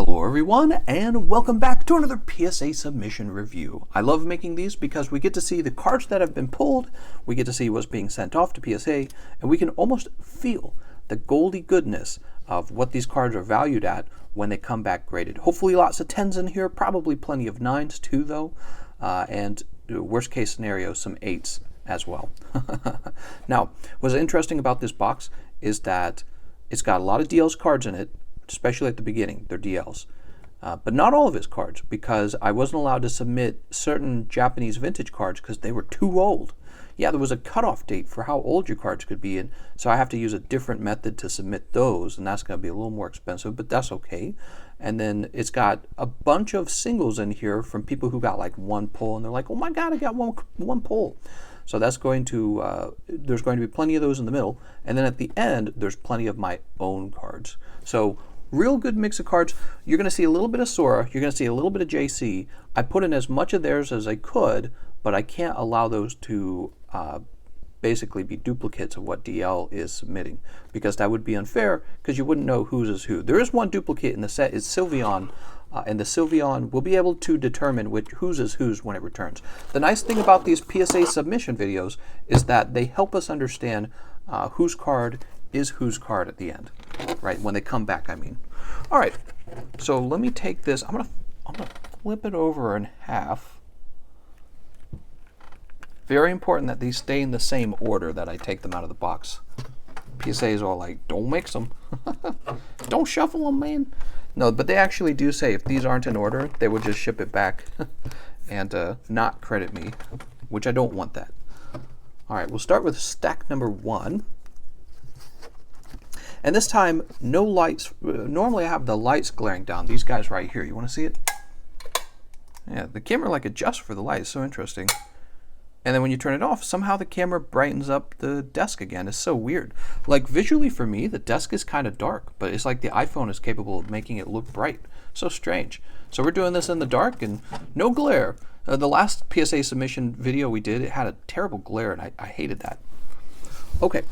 Hello everyone, and welcome back to another PSA submission review. I love making these because we get to see the cards that have been pulled, we get to see what's being sent off to PSA, and we can almost feel the goldy goodness of what these cards are valued at when they come back graded. Hopefully lots of 10s in here, probably plenty of 9s too though, and worst case scenario, some 8s as well. Now, what's interesting about this box is that it's got a lot of DL's cards in it, especially at the beginning, they're DLs. But not all of his cards, because I wasn't allowed to submit certain Japanese vintage cards because they were too old. Yeah, there was a cutoff date for how old your cards could be, and so I have to use a different method to submit those, and that's going to be a little more expensive, but that's okay. And then it's got a bunch of singles in here from people who got like one pull, and they're like, oh my god, I got one pull. So that's going to, there's going to be plenty of those in the middle, and then at the end, there's plenty of my own cards. So real good mix of cards. You're going to see a little bit of Sora, you're going to see a little bit of JC. I put in as much of theirs as I could, but I can't allow those to basically be duplicates of what DL is submitting, because that would be unfair, because you wouldn't know whose is who. There is one duplicate in the set, it's Sylveon, and the Sylveon will be able to determine whose is whose when it returns. The nice thing about these PSA submission videos is that they help us understand whose card is whose card at the end, right? When they come back, I mean. All right, so let me take this. I'm gonna flip it over in half. Very important that these stay in the same order that I take them out of the box. PSA is all like, don't mix them. Don't shuffle them, man. No, but they actually do say if these aren't in order, they would just ship it back and not credit me, which I don't want that. All right, we'll start with stack number 1. And this time, no lights. Normally I have the lights glaring down. These guys right here, you want to see it? Yeah, the camera like adjusts for the light. It's so interesting. And then when you turn it off, somehow the camera brightens up the desk again. It's so weird. Like visually for me, the desk is kind of dark, but it's like the iPhone is capable of making it look bright. So strange. So we're doing this in the dark and no glare. The last PSA submission video we did, it had a terrible glare and I hated that. Okay.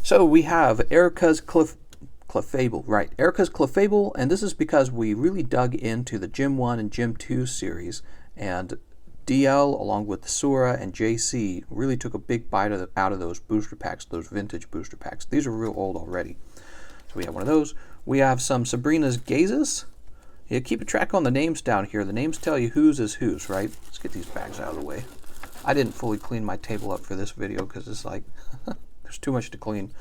So we have Erica's Clefable, right? Erica's Clefable, and this is because we really dug into the Gym 1 and Gym 2 series, and DL, along with Sora and JC, really took a big bite out of those booster packs, those vintage booster packs. These are real old already. So we have one of those. We have some Sabrina's Gazes. Yeah, keep a track on the names down here. The names tell you whose is whose, right? Let's get these bags out of the way. I didn't fully clean my table up for this video because it's like... there's too much to clean.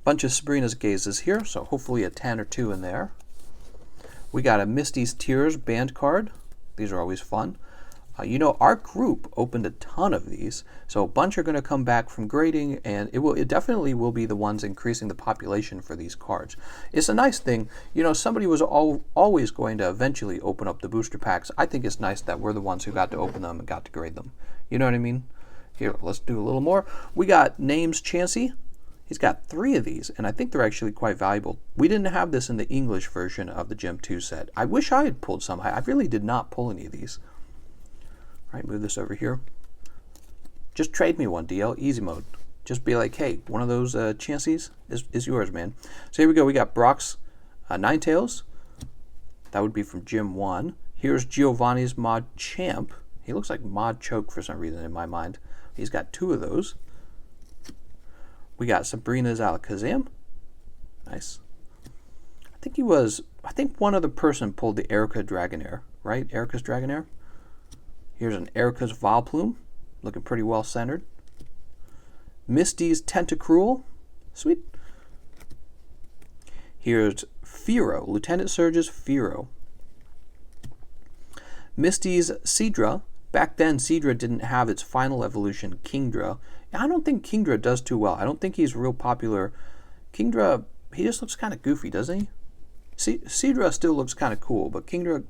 Bunch of Sabrina's Gazes here, so hopefully a 10 or 2 in there. We got a Misty's Tears band card. These are always fun. You know, our group opened a ton of these, so a bunch are going to come back from grading, and it definitely will be the ones increasing the population for these cards. It's a nice thing. You know, somebody was always going to eventually open up the booster packs. I think it's nice that we're the ones who got to open them and got to grade them. You know what I mean? Here, let's do a little more. We got Names Chansey. He's got 3 of these, and I think they're actually quite valuable. We didn't have this in the English version of the Gym 2 set. I wish I had pulled some. I really did not pull any of these. All right, move this over here. Just trade me one, DL. Easy mode. Just be like, hey, one of those Chanseys is yours, man. So here we go. We got Brock's Ninetales. That would be from Gym 1. Here's Giovanni's Mod Champ. He looks like Mod Choke for some reason in my mind. He's got 2 of those. We got Sabrina's Alakazam. Nice. I think one other person pulled the Erica Dragonair, right? Erica's Dragonair. Here's an Erica's Vileplume, looking pretty well centered. Misty's Tentacruel. Sweet. Here's Fearow, Lieutenant Surge's Fearow. Misty's Seadra. Back then, Seadra didn't have its final evolution, Kingdra. I don't think Kingdra does too well. I don't think he's real popular. Kingdra, he just looks kind of goofy, doesn't he? Seadra still looks kind of cool, but Kingdra,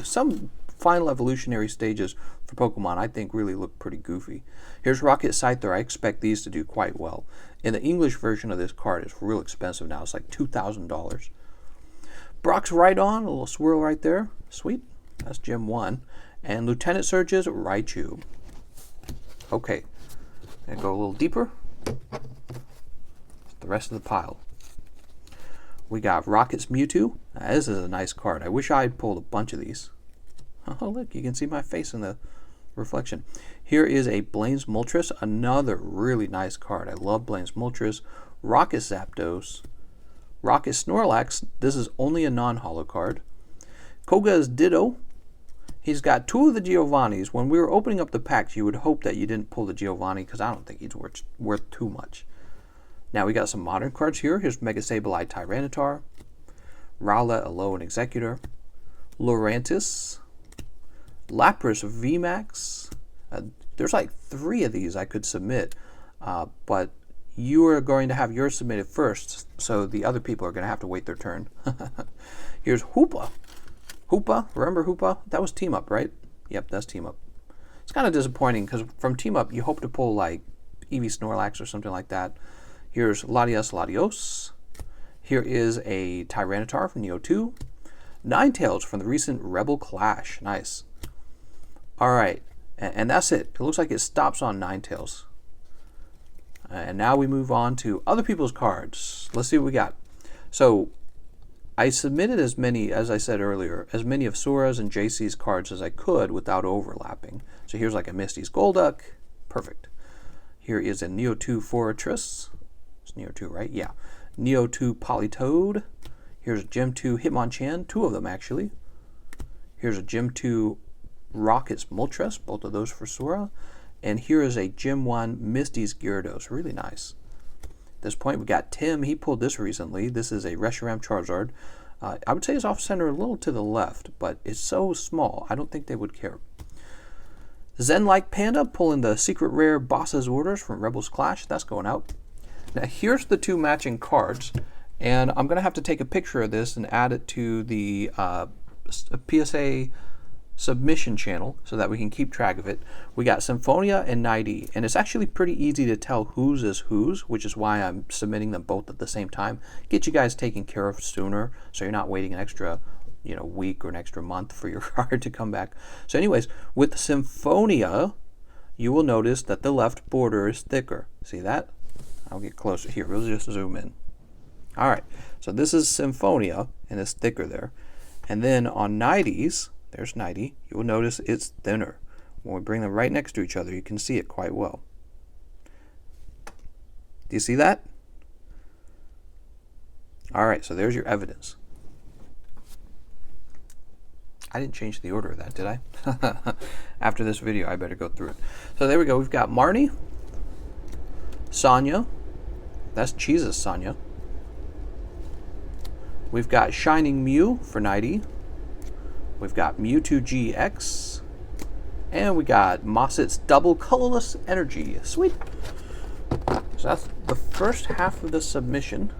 some final evolutionary stages for Pokemon, I think, really look pretty goofy. Here's Rocket Scyther. I expect these to do quite well. And the English version of this card is real expensive now. It's like $2,000. Brock's Rhydon, a little swirl right there. Sweet. That's Gym 1. And Lieutenant Surge's Raichu. Okay, and go a little deeper. The rest of the pile. We got Rocket's Mewtwo. This is a nice card. I wish I had pulled a bunch of these. Oh, look, you can see my face in the reflection. Here is a Blaine's Moltres, another really nice card. I love Blaine's Moltres. Rocket Zapdos. Rocket Snorlax. This is only a non-holo card. Koga's Ditto. He's got 2 of the Giovannis. When we were opening up the packs, you would hope that you didn't pull the Giovanni, because I don't think he's worth too much. Now we got some modern cards here. Here's Mega Sableye Tyranitar, Rowlet Alolan Executor, Lurantis, Lapras VMAX. There's like 3 of these I could submit, but you are going to have yours submitted first, so the other people are going to have to wait their turn. Here's Hoopa. Hoopa, remember Hoopa? That was Team Up, right? Yep, that's Team Up. It's kind of disappointing because from Team Up, you hope to pull like Eevee Snorlax or something like that. Here's Latias Latios. Here is a Tyranitar from Neo 2. Ninetales from the recent Rebel Clash. Nice. Alright, and that's it. It looks like it stops on Ninetales. And now we move on to other people's cards. Let's see what we got. So, I submitted as many, as I said earlier, as many of Sora's and JC's cards as I could without overlapping. So here's like a Misty's Golduck. Perfect. Here is a Neo 2 Fortress. It's Neo 2, right? Yeah. Neo 2 Politoed. Here's a Gem 2 Hitmonchan, 2 of them actually. Here's a Gem 2 Rocket's Moltres, both of those for Sora. And here is a Gem 1 Misty's Gyarados, really nice. At this point we got Tim, he pulled this recently. This is a Reshiram Charizard. I would say it's off center a little to the left, but it's so small, I don't think they would care. Zen-like Panda pulling the secret rare Boss's Orders from Rebels Clash, that's going out. Now here's the 2 matching cards, and I'm going to have to take a picture of this and add it to the PSA submission channel so that we can keep track of it. We got Symphonia and Nighty, and it's actually pretty easy to tell whose is whose, which is why I'm submitting them both at the same time. Get you guys taken care of sooner so you're not waiting an extra week or an extra month for your card to come back. So anyways, with Symphonia, you will notice that the left border is thicker. See that? I'll get closer here. We'll just zoom in. Alright, so this is Symphonia, and it's thicker there. And then on Nighty's, there's Nighty, you will notice it's thinner. When we bring them right next to each other, you can see it quite well. Do you see that? Alright, so there's your evidence. I didn't change the order of that, did I? After this video, I better go through it. So there we go. We've got Marnie, Sonya. That's Cheese's Sonya. We've got Shining Mew for Nighty. We've got Mewtwo GX. And we got Mosset's Double Colorless Energy. Sweet. So that's the first half of the submission.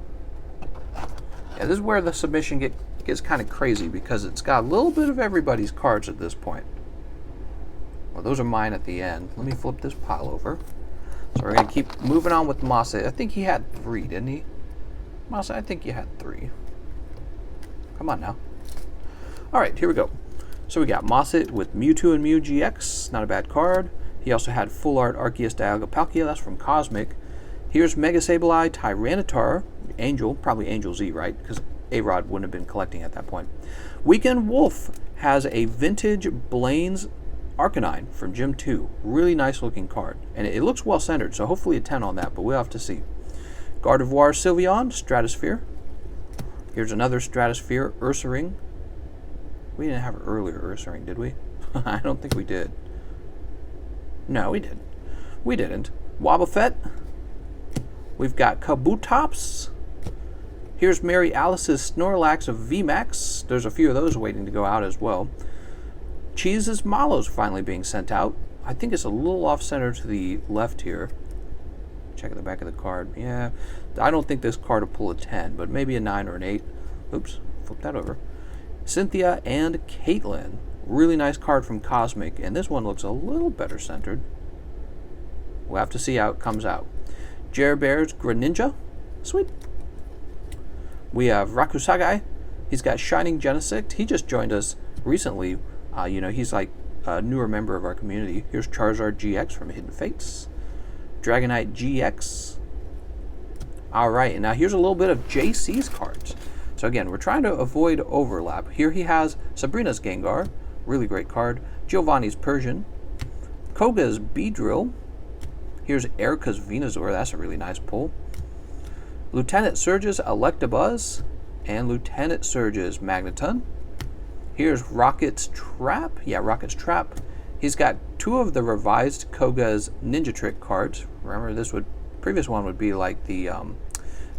Yeah, this is where the submission gets kind of crazy because it's got a little bit of everybody's cards at this point. Well, those are mine at the end. Let me flip this pile over. So we're going to keep moving on with Mosset. I think he had 3, didn't he? Mosset, I think you had 3. Come on now. Alright, here we go. So we got Mosset with Mewtwo and Mew GX. Not a bad card. He also had Full Art Arceus Dialga Palkia. That's from Cosmic. Here's Mega Sableye Tyranitar. Angel, probably Angel Z, right? Because A-Rod wouldn't have been collecting at that point. Weekend Wolf has a vintage Blaine's Arcanine from Gym 2. Really nice looking card. And it looks well centered, so hopefully a 10 on that, but we'll have to see. Gardevoir Sylveon, Stratosphere. Here's another Stratosphere, Ursaring. We didn't have an earlier Ursaring, did we? I don't think we did. No, we did. We didn't. Wobbuffet. We've got Kabutops. Here's Mary Alice's Snorlax of VMAX. There's a few of those waiting to go out as well. Cheese's Malo's finally being sent out. I think it's a little off-center to the left here. Check at the back of the card. Yeah, I don't think this card will pull a 10, but maybe a 9 or an 8. Oops, flip that over. Cynthia and Caitlin. Really nice card from Cosmic, and this one looks a little better centered. We'll have to see how it comes out. Jerbear's Greninja. Sweet. We have Rakusagai. He's got Shining Genesect. He just joined us recently. He's like a newer member of our community. Here's Charizard GX from Hidden Fates. Dragonite GX. Alright, and now here's a little bit of JC's cards. So again, we're trying to avoid overlap. Here he has Sabrina's Gengar, really great card. Giovanni's Persian. Koga's Beedrill. Here's Erica's Venusaur, that's a really nice pull. Lieutenant Surge's Electabuzz, and Lieutenant Surge's Magneton. Here's Rocket's Trap. Yeah, Rocket's Trap. He's got 2 of the revised Koga's Ninja Trick cards. Remember, previous one would be like the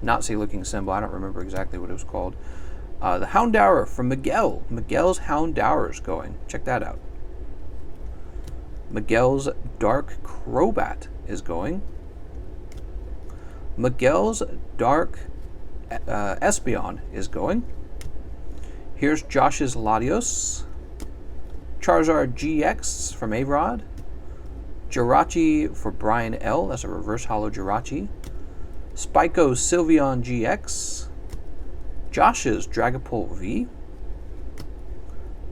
Nazi-looking symbol. I don't remember exactly what it was called. The Houndour from Miguel. Miguel's Houndour is going. Check that out. Miguel's Dark Crobat is going. Miguel's Dark Espeon is going. Here's Josh's Latios. Charizard GX from A-Rod. Jirachi for Brian L. That's a reverse holo Jirachi. Spyco's Sylveon GX. Josh's Dragapult V.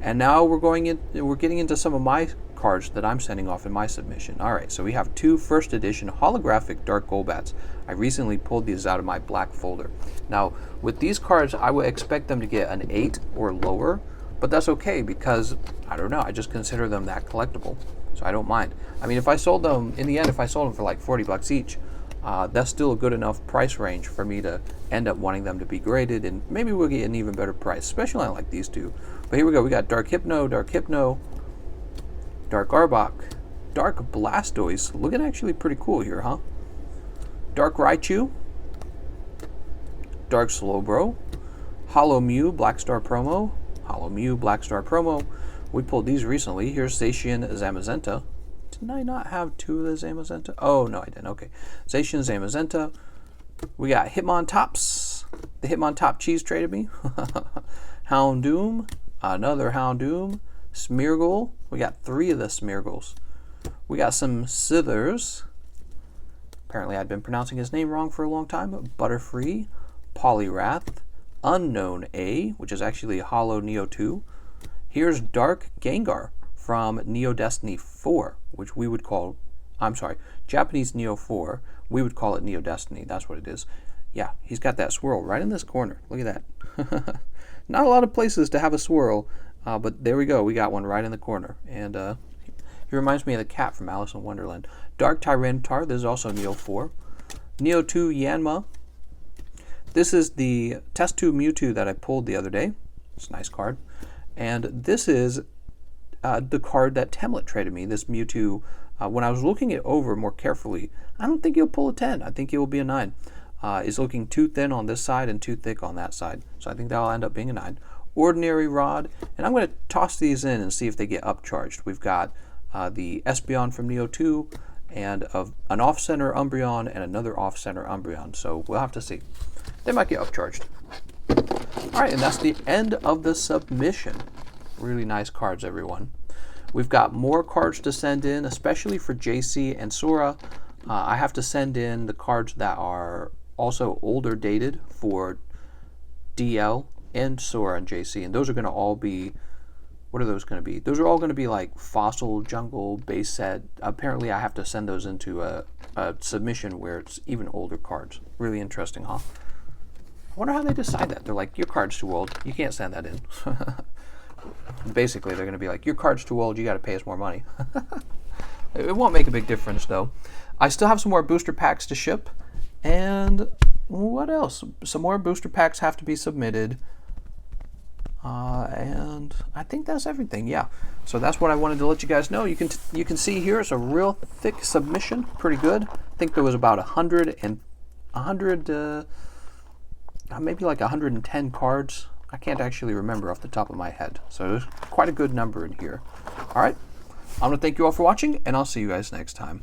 And now we're getting into some of my cards that I'm sending off in my submission. Alright, so we have 2 first edition holographic Dark Golbats. I recently pulled these out of my black folder. Now, with these cards, I would expect them to get an 8 or lower, but that's okay because, I don't know, I just consider them that collectible, so I don't mind. I mean, if I sold them, in the end, if I sold them for like 40 bucks each, that's still a good enough price range for me to end up wanting them to be graded, and maybe we'll get an even better price, especially on like these 2. But here we go, we got Dark Hypno, Dark Arbok, Dark Blastoise, looking actually pretty cool here, huh? Dark Raichu, Dark Slowbro, Holo Mew, Black Star Promo, Holo Mew, Black Star Promo. We pulled these recently. Here's Zacian Zamazenta. Didn't I not have 2 of the Zamazenta? Oh, no, I didn't. Okay. Zacian Zamazenta. We got Hitmontops. The Hitmontop cheese traded me. Houndoom. Another Houndoom. Smeargle. We got 3 of the Smeargles. We got some Sithers. Apparently I'd been pronouncing his name wrong for a long time. Butterfree. Poliwrath. Unknown A, which is actually Holo Neo 2. Here's Dark Gengar from Neo Destiny 4, which we would call, Japanese Neo 4. We would call it Neo Destiny. That's what it is. Yeah, he's got that swirl right in this corner. Look at that. Not a lot of places to have a swirl, but there we go. We got one right in the corner. And he reminds me of the cat from Alice in Wonderland. Dark Tyranitar. This is also Neo 4. Neo 2 Yanma. This is the Test Tube Mewtwo that I pulled the other day. It's a nice card. And this is the card that Temlet traded me, this Mewtwo. When I was looking it over more carefully, I don't think he'll pull a 10. I think he will be a 9. It's looking too thin on this side and too thick on that side. So I think that'll end up being a 9. Ordinary Rod. And I'm going to toss these in and see if they get upcharged. We've got the Espeon from Neo 2, and an off-center Umbreon and another off-center Umbreon. So we'll have to see. They might get upcharged. Alright, and that's the end of the submission. Really nice cards, everyone. We've got more cards to send in, especially for JC and Sora. I have to send in the cards that are also older dated for DL and Sora and JC, and those are going to all be, what are those going to be? Those are all going to be like Fossil, Jungle, base set. Apparently I have to send those into a submission where it's even older cards. Really interesting, huh? I wonder how they decide that. They're like, your card's too old. You can't send that in. Basically, they're going to be like, your card's too old. You got to pay us more money. It won't make a big difference, though. I still have some more booster packs to ship. And what else? Some more booster packs have to be submitted. And I think that's everything. Yeah. So that's what I wanted to let you guys know. You can see here it's a real thick submission. Pretty good. I think there was about 100 maybe like 110 cards. I can't actually remember off the top of my head. So there's quite a good number in here. All right. I'm going to thank you all for watching, and I'll see you guys next time.